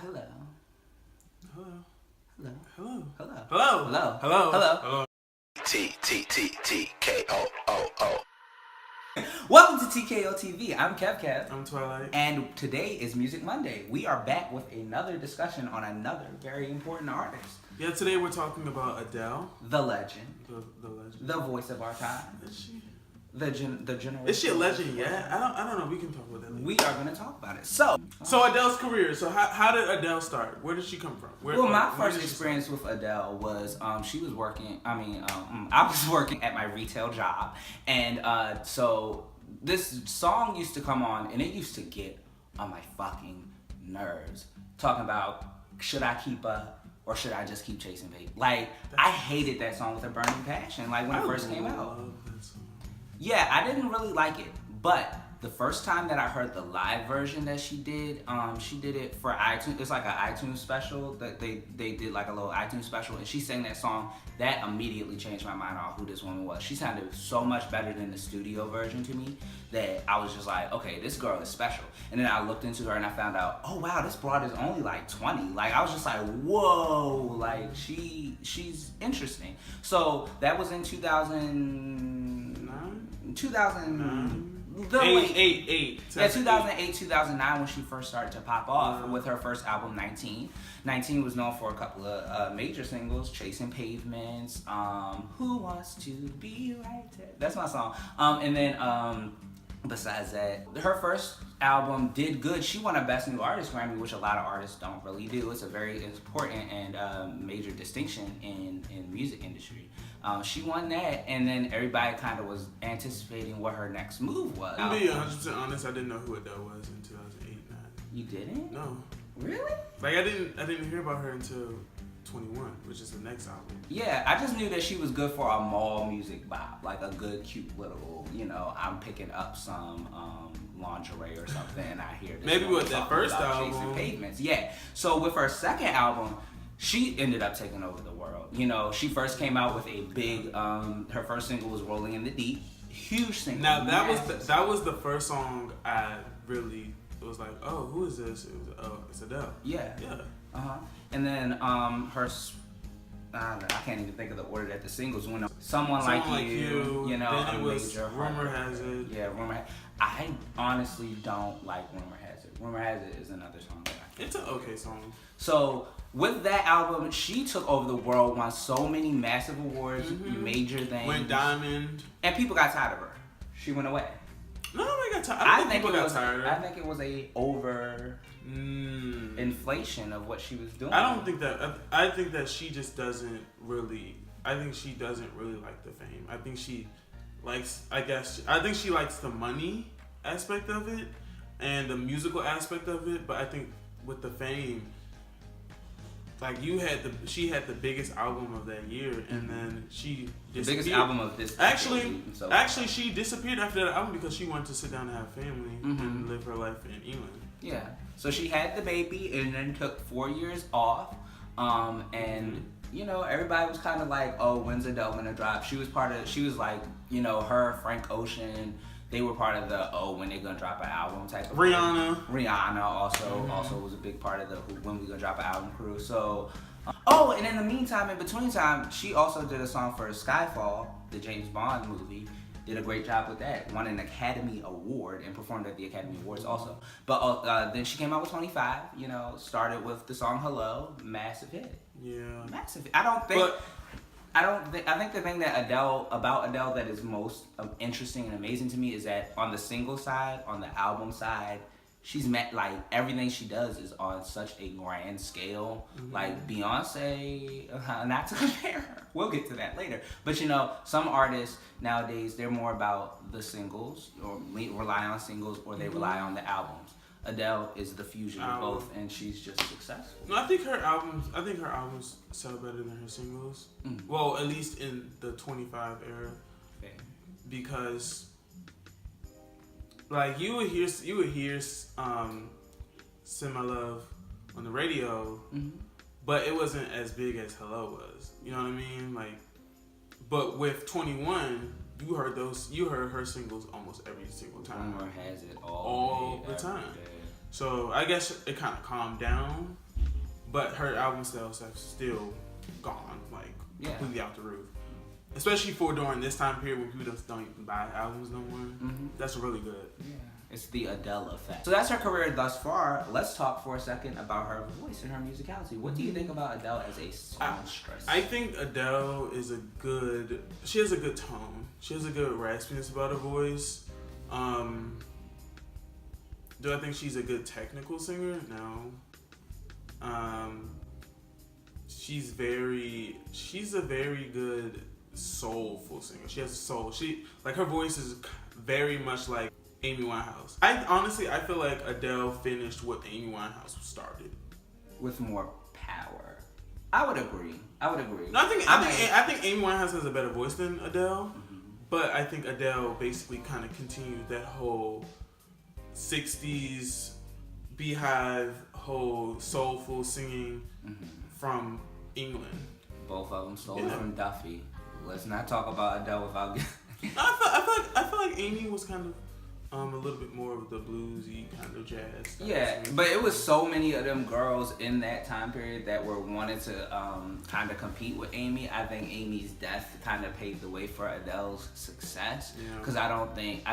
Hello. Hello. Hello. Hello. Hello. Hello. Hello. Hello. Hello. Hello. T-T-T-T-K-O-O-O. Welcome to TKO TV. I'm Kev Kev. I'm Twilight. And today is Music Monday. We are back with another discussion on another very important artist. Yeah, today we're talking about Adele. The legend. The legend. The voice of our time. Is she? The generation. Is she a legend yet? I don't know. We can talk about that later. We are going to talk about it. So Adele's career. So how did Adele start? Where did she come from? My first experience with Adele was she was working. I was working at my retail job, and so this song used to come on, and it used to get on my fucking nerves. Talking about, should I keep up or should I just keep chasing baby? Like, I hated that song with a burning passion. Like when it first came out. Yeah, I didn't really like it, but the first time that I heard the live version that she did it for iTunes. It's like an iTunes special that they did like a little iTunes special, and she sang that song. That immediately changed my mind on who this woman was. She sounded so much better than the studio version to me that I was just like, okay, this girl is special. And then I looked into her and I found out, oh wow, this broad is only like 20. Like I was just like, whoa, like she's interesting. So that was in 2009. 2008, 2009 when she first started to pop off with her first album, 19. 19 was known for a couple of major singles, Chasing Pavements, Who Wants to Be Right There? That's my song. And then besides that, her first album did good. She won a Best New Artist Grammy, which a lot of artists don't really do. It's a very important and major distinction in the music industry. She won that, and then everybody kind of was anticipating what her next move was. To be 100% honest, I didn't know who Adele was in 2008. You didn't? No. Really? Like I didn't hear about her until 21, which is the next album. Yeah, I just knew that she was good for a mall music bop, like a good, cute little, I'm picking up some lingerie or something, and I hear this. Maybe with that first album. Chasing Pavements, yeah. So with her second album, she ended up taking over the world. She first came out with a big, her first single was Rolling in the Deep. Huge single. Now that was the first song I really, it was like, oh, who is this? It was, it's Adele. Yeah. And then I can't even think of the order that the singles went on. Someone Like You, then it was major Rumor Has It. Yeah, Rumor. I honestly don't like Rumor Has It. Rumor Has It is another song that I can't. It's an okay song. So with that album, she took over the world, won so many massive awards, major things. Went diamond. And people got tired of her. She went away. No, nobody got tired. I think people got tired of her. I think it was a over inflation of what she was doing. I don't think that. I think that she just doesn't really. I think she doesn't really like the fame. I think she likes. I think she likes the money aspect of it and the musical aspect of it. But I think with the fame, like she had the biggest album of that year, and then she disappeared. The biggest album of this. Actually, she disappeared after that album because she wanted to sit down and have family and live her life in England. Yeah. So she had the baby and then took 4 years off, and everybody was kind of like, oh, when's Adele gonna drop? She was like, her, Frank Ocean. They were part of the when they gonna drop an album type of Rihanna. Thing. Rihanna also was a big part of the when we gonna drop an album crew. So, and in the meantime, in between time, she also did a song for Skyfall, the James Bond movie. Did a great job with that. Won an Academy Award and performed at the Academy Awards also. But then she came out with 25. Started with the song Hello, massive hit. Yeah. Massive hit. I think the thing that about Adele that is most interesting and amazing to me is that on the single side, on the album side, she's met like everything she does is on such a grand scale. Like Beyonce, not to compare her. We'll get to that later. But some artists nowadays, they're more about the singles or rely on singles or they rely on the albums. Adele is the fusion of both, and she's just successful. No, I think her albums sell better than her singles. Well, at least in the 25 era, because like you would hear "Send My Love" on the radio, but it wasn't as big as "Hello" was. You know what I mean? Like, but with 21. You heard her singles almost every single time. Rumor Has It all the time. Day. So I guess it kind of calmed down but her album sales have still gone like Yeah. completely out the roof. Especially for during this time period when people just don't even buy albums no more. That's really good. Yeah. It's the Adele effect. So that's her career thus far. Let's talk for a second about her voice and her musicality. What do you think about Adele as a songstress? I think Adele is she has a good tone. She has a good raspiness about her voice. Do I think she's a good technical singer? No. She's a very good soulful singer. She has soul. Her voice is very much like Amy Winehouse. I feel like Adele finished what Amy Winehouse started. With more power. I would agree. No, I think Amy Winehouse has a better voice than Adele, but I think Adele basically kind of continued that whole 60s Beehive, whole soulful singing from England. Both of them stole from Duffy. Let's not talk about Adele without. I feel like Amy was kind of a little bit more of the bluesy kind of jazz stuff. Yeah, but it was so many of them girls in that time period that were wanting to kind of compete with Amy. I think Amy's death kind of paved the way for Adele's success. Because I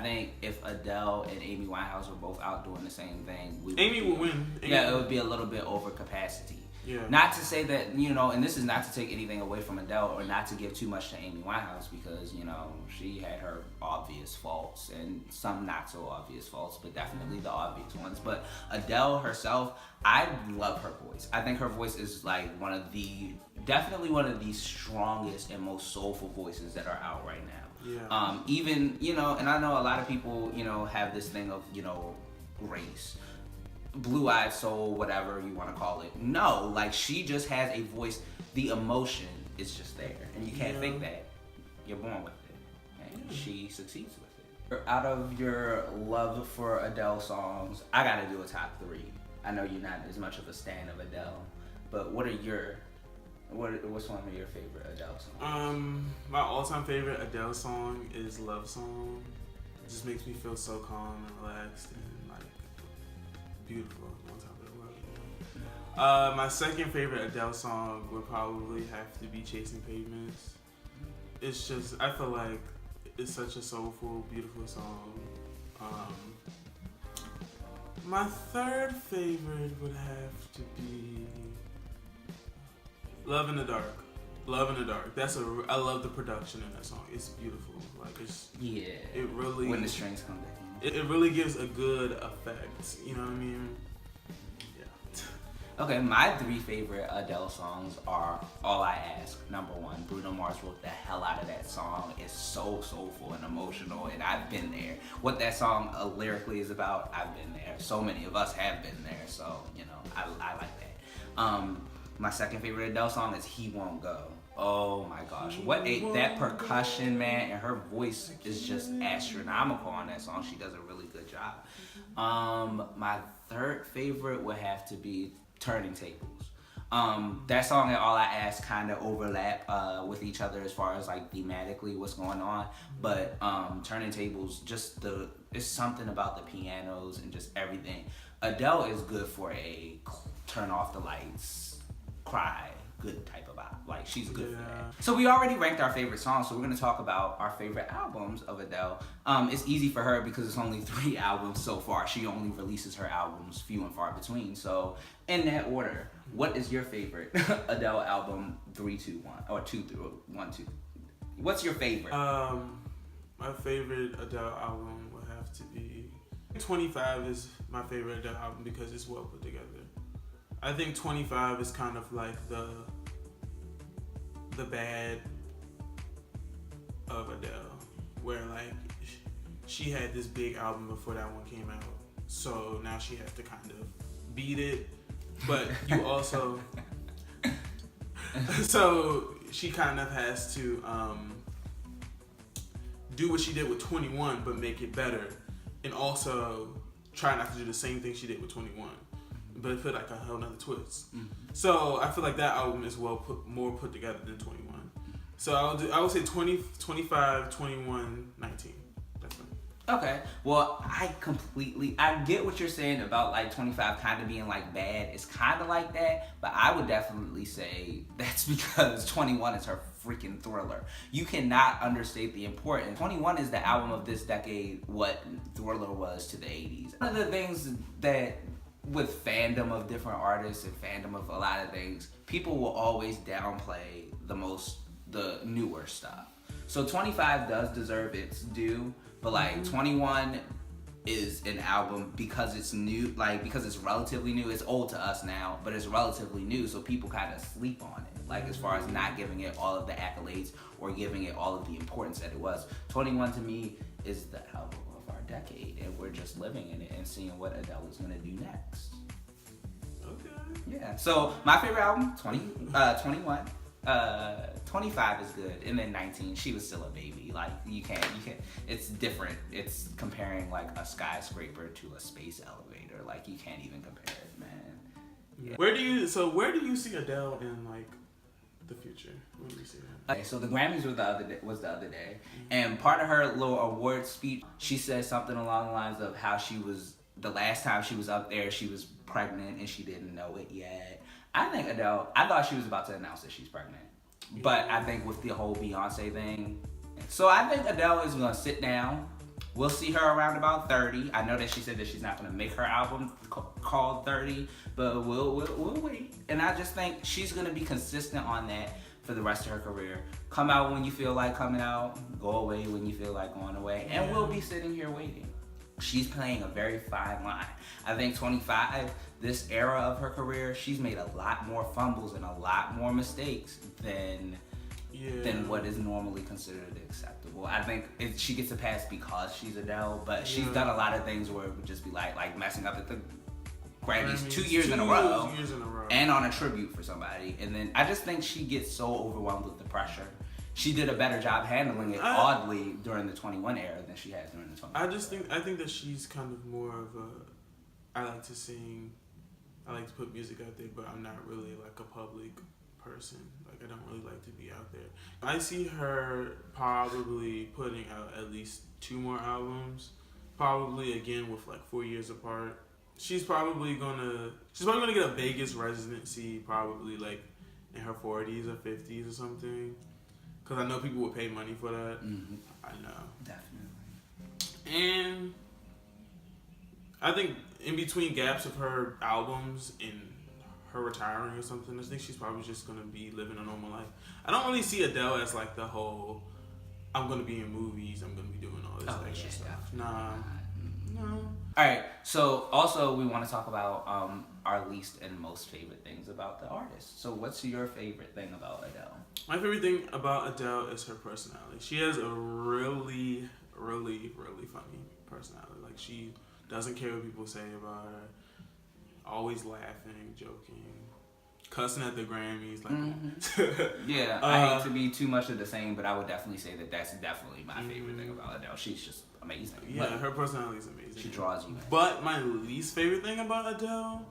think if Adele and Amy Winehouse were both out doing the same thing, Amy would win. It would be a little bit over capacity. Yeah. Not to say that, and this is not to take anything away from Adele or not to give too much to Amy Winehouse because, she had her obvious faults and some not so obvious faults, but definitely the obvious ones. But Adele herself, I love her voice. I think her voice is like definitely one of the strongest and most soulful voices that are out right now. Yeah. Even, and I know a lot of people, have this thing of, race. Blue-eyed soul, whatever you want to call it. No, she just has a voice. The emotion is just there, and you can't fake that. You're born with it, and she succeeds with it. Out of your love for Adele songs, I gotta do a top 3. I know you're not as much of a stan of Adele, but what's one of your favorite Adele songs? My all-time favorite Adele song is "Love Song." It just makes me feel so calm and relaxed and beautiful on top of the world. My second favorite Adele song would probably have to be "Chasing Pavements." It's just, I feel like it's such a soulful, beautiful song. My third favorite would have to be "Love in the Dark." "Love in the Dark." I love the production in that song. It's beautiful. It really, when the strings come back. It really gives a good effect. You know what I mean? Yeah. Okay, my 3 favorite Adele songs are "All I Ask," number 1. Bruno Mars wrote the hell out of that song. It's so soulful and emotional, and I've been there. What that song lyrically is about, I've been there. So many of us have been there, so, I like that. My second favorite Adele song is "He Won't Go." Oh my gosh, that percussion, man, and her voice is just astronomical on that song. She does a really good job. My third favorite would have to be "Turning Tables." That song and "All I Ask" kind of overlap with each other as far as thematically what's going on, but "Turning Tables," it's something about the pianos and just everything. Adele is good for a turn off the lights, cry, good type of vibe. She's good for that. So we already ranked our favorite songs, so we're going to talk about our favorite albums of Adele. It's easy for her because it's only 3 albums so far. She only releases her albums few and far between. So in that order, what is your favorite Adele album? 3, 2, 1, or 2, 1, 2. What's your favorite? My favorite Adele album would have to be 25 is my favorite Adele album because it's well put together. I think 25 is kind of like the bad of Adele, where she had this big album before that one came out, so now she has to kind of beat it, but you also so she kind of has to do what she did with 21 but make it better, and also try not to do the same thing she did with 21 but put a whole nother twist. So I feel like that album is more put together than 21. So I would say 20, 25, 21, 19. That's fine. Okay. Well, I get what you're saying about like 25 kind of being like bad. It's kind of like that, but I would definitely say that's because 21 is her freaking Thriller. You cannot understate the importance. 21 is the album of this decade what Thriller was to the 80s. One of the things that with fandom of different artists and fandom of a lot of things, people will always downplay the newer stuff. So 25 does deserve its due, but like 21 is an album because it's new, like because it's relatively new. It's old to us now, but it's relatively new, so people kind of sleep on it. Like as far as not giving it all of the accolades or giving it all of the importance that it was. 21 to me is the album of our decade, and we're just living in it and seeing what Adele is gonna do next. Okay. Yeah. So my favorite album, 21. 25 is good, and then 19, she was still a baby. Like you can't. It's different. It's comparing like a skyscraper to a space elevator. Like you can't even compare it, man. Yeah. Where do you see Adele in like the future? Where do you see her? Okay, so the Grammys was the other day, and part of her little award speech, she said something along the lines of how she was the last time she was up there, she was pregnant and she didn't know it yet. I think Adele, I thought she was about to announce that she's pregnant. But I think with the whole Beyonce thing. So I think Adele is going to sit down. We'll see her around about 30. I know that she said that she's not going to make her album called 30, but we'll wait. And I just think she's going to be consistent on that for the rest of her career. Come out when you feel like coming out. Go away when you feel like going away. And we'll be sitting here waiting. She's playing a very fine line. I think 25, this era of her career, she's made a lot more fumbles and a lot more mistakes than what is normally considered acceptable. I think she gets a pass because she's Adele, but she's done a lot of things where it would just be like messing up at the Grammys 2 years in a row, and on a tribute for somebody. And then I just think she gets so overwhelmed with the pressure. She did a better job handling it, oddly, during the 21 era than she has during the 20. I think that she's kind of more of a. I like to sing. I like to put music out there, but I'm not really like a public person. Like I don't really like to be out there. I see her probably putting out at least 2 more albums. Probably again with like 4 years apart. She's probably gonna get a Vegas residency probably like in her 40s or 50s or something. Because I know people would pay money for that. Mm-hmm. I know. Definitely. And I think in between gaps of her albums and her retiring or something, I think she's probably just going to be living a normal life. I don't really see Adele as like the whole, I'm going to be in movies, I'm going to be doing all this extra stuff. Nah. No. Alright, so also we want to talk about our least and most favorite things about the artist. So what's your favorite thing about Adele? My favorite thing about Adele is her personality. She has a really, really, really funny personality. Like she doesn't care what people say about her. Always laughing, joking, cussing at the Grammys. Like Yeah, I hate to be too much of the same, but I would definitely say that that's definitely my favorite thing about Adele. She's just amazing. Yeah, her personality is amazing. She draws you in. But my least favorite thing about Adele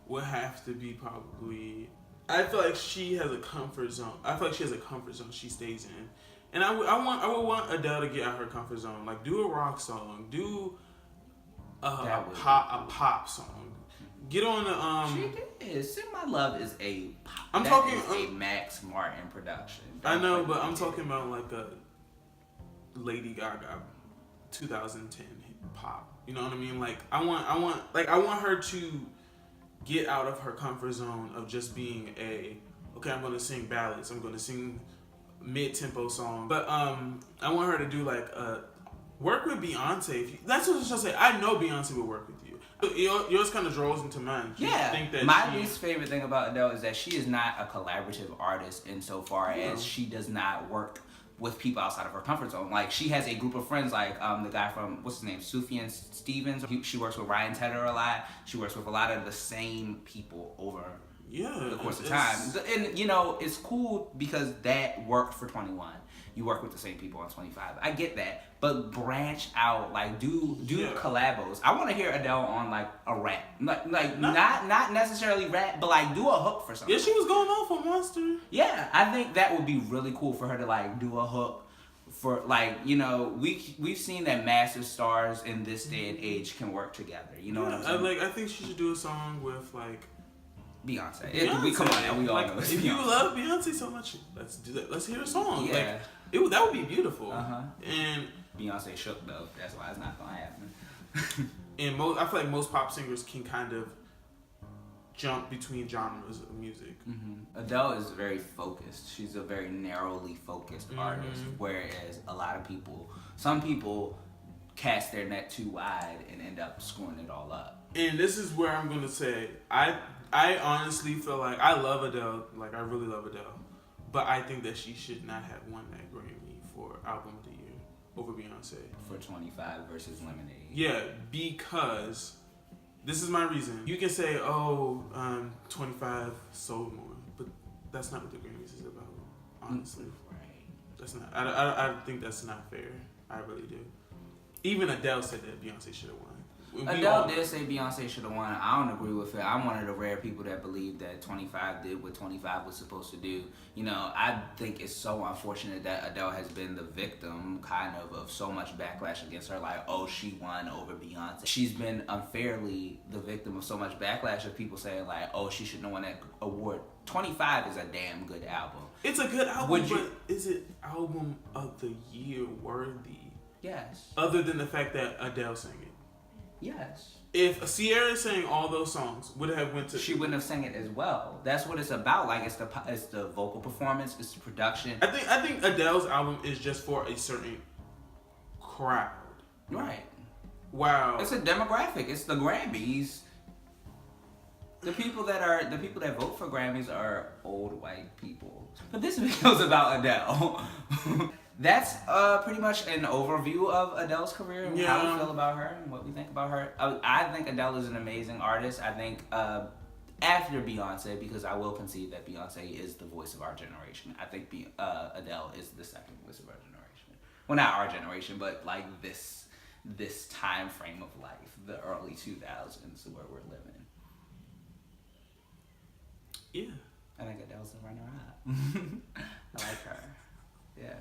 would have to be probably, I feel like she has a comfort zone. I feel like she has a comfort zone she stays in. And I would want Adele to get out her comfort zone. Like do a rock song, do a pop song. Get on the She did. Send My Love is a pop. I'm talking a Max Martin production. I know, but I'm talking about like a Lady Gaga 2010 pop. You know what I mean? Like I want her to get out of her comfort zone of just being I'm gonna sing ballads, I'm gonna sing mid-tempo songs. But I want her to do like work with Beyonce. That's what I was just say. I know Beyonce will work with you. Yours kind of draws into mine. My least favorite thing about Adele is that she is not a collaborative artist insofar as she does not work with people outside of her comfort zone. Like she has a group of friends, like the guy from what's his name, Sufjan Stevens. She works with Ryan Tedder a lot. She works with a lot of the same people over the course of time. And you know, it's cool because that worked for 21. You work with the same people on 25. I get that, but branch out, like do collabos. I want to hear Adele on like a rap, not necessarily rap, but like do a hook for something. Yeah, she was going off on Monster. Yeah, I think that would be really cool for her to like do a hook for like, you know, we've seen that massive stars in this day and age can work together. You know what I'm saying? I think she should do a song with like Beyonce. Beyonce. We come on now. We all know it's if Beyonce. you love Beyonce so much, let's do that. Let's hear a song. Yeah. That would be beautiful. And Beyonce shook though. That's why it's not gonna happen. and I feel like most pop singers can kind of jump between genres of music. Adele is very focused. She's a very narrowly focused artist, whereas some people cast their net too wide and end up screwing it all up. And this is where I'm gonna say I honestly feel like I love Adele, like I really love Adele, but I think that she should not have won that Grammy for Album of the Year over Beyonce For 25 versus Lemonade. Yeah, because this is my reason. You can say, 25 sold more, but that's not what the Grammys is about, honestly. Right. That's not. I think that's not fair. I really do. Even Adele said that Beyonce should have won. Adele did say Beyonce should have won. I don't agree with it. I'm one of the rare people that believe that 25 did what 25 was supposed to do. You know, I think it's so unfortunate that Adele has been the victim, kind of so much backlash against her. Like, oh, she won over Beyonce. She's been unfairly the victim of so much backlash of people saying, like, oh, she shouldn't have won that award. 25 is a damn good album. It's a good album, but is it Album of the Year worthy? Yes. Other than the fact that Adele sang it. Yes. If Sierra sang all those songs, would have went to. She wouldn't have sang it as well. That's what it's about. Like it's the vocal performance, it's the production. I think Adele's album is just for a certain crowd. Right. Wow. It's a demographic. It's the Grammys. The people that vote for Grammys are old white people. But this video's about Adele. That's pretty much an overview of Adele's career and how we feel about her and what we think about her. I think Adele is an amazing artist. I think after Beyonce, because I will concede that Beyonce is the voice of our generation, I think Adele is the second voice of our generation. Well, not our generation, but like this time frame of life, the early 2000s where we're living. Yeah. I think Adele's the runner-up. I like her. Yeah.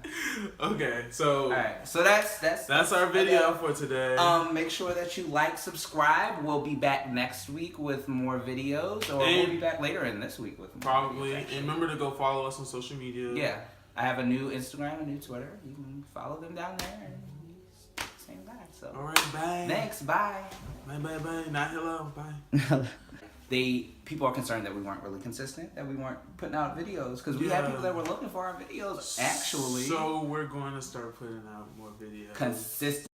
Okay, so alright, so that's our video for today. Make sure that you like, subscribe. We'll be back next week with more videos, or we'll be back later in this week with more probably. videos, and remember to go follow us on social media. Yeah, I have a new Instagram, a new Twitter. You can follow them down there. And same guy. So. All right, bye. Thanks. Bye. Bye. Not hello. Bye. People are concerned that we weren't really consistent, that we weren't putting out videos, because we had people that were looking for our videos, actually. So we're going to start putting out more videos. Consistent.